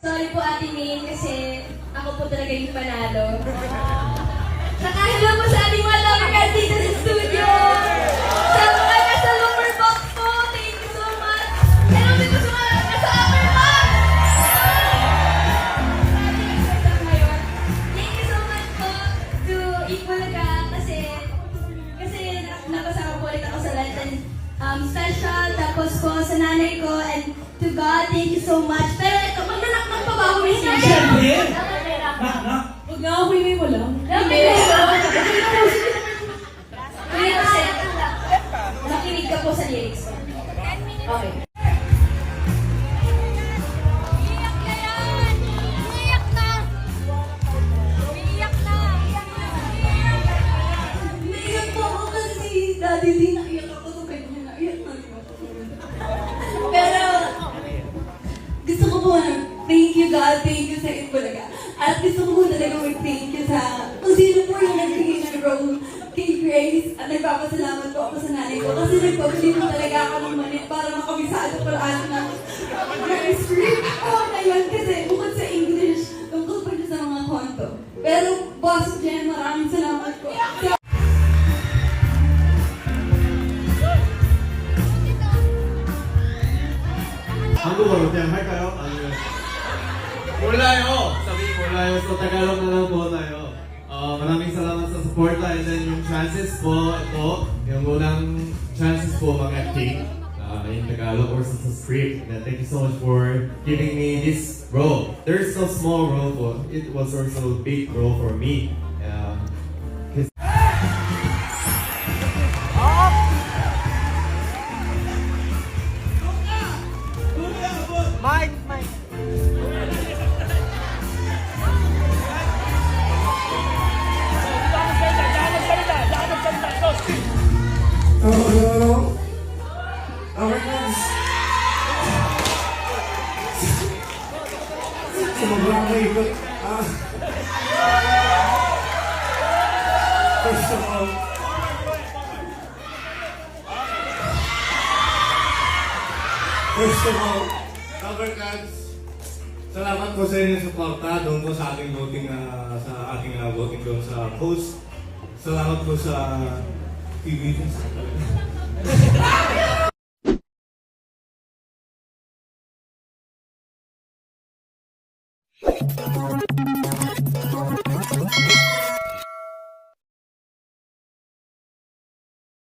Sorry po, Ate Min, kasi ako po talaga yung panalo. Saka hello po sa ating mga lover dito sa studio! Sa mga nasa lower box po, thank you so much! Hello din po sa mga nasa upper box! Thank you so much po to Ipulaga kasi napasama po ulit ako sa Lenten special, tapos po sa nanay ko, and to God, thank you so much. Pero ito, magnanak-nak pa ba ako may sinabi? Siyempre! Nak-nak. Huwag nga ako may mo lang. Kuya, kasi makinig ka po sa lyrics ko. Okay. Iiyak na yan! Iiyak na! Iiyak na! Naiyak po ako kasi dati din naiyak ako sa kanya. Naiyak na rin ako. Pero, gusto ko po thank you God, thank you sa Ipulaga. At gusto ko po talaga mag-thank you sa kung sino po yung nagbigay ng role kay Grace. At nagpapasalamat po ako sa nanay ko kasi nagpabili po talaga ako ng mani para makabisado ko lang ng Grace script. Ako ngayon kasi bukod sa English, tungkol pa siya sa mga konto. Pero Boss Jen, maraming salamat po. 한국어로 그냥 할까요? 아니면 몰라요. sabi 몰라요. So Tagalog na lang po tayo. Maraming salamat sa suporta and then yung chances po ito, yung unang chances po mag-acting in Tagalog or sa script. And thank you so much for giving me this role. There's no small role po. It was also a big role for me. Hello. Okay, guys. Sobrang maikot. First of all, Cover Cards, salamat po sa inyong suporta doon po sa ating voting voting doon sa post. Salamat po sa TV.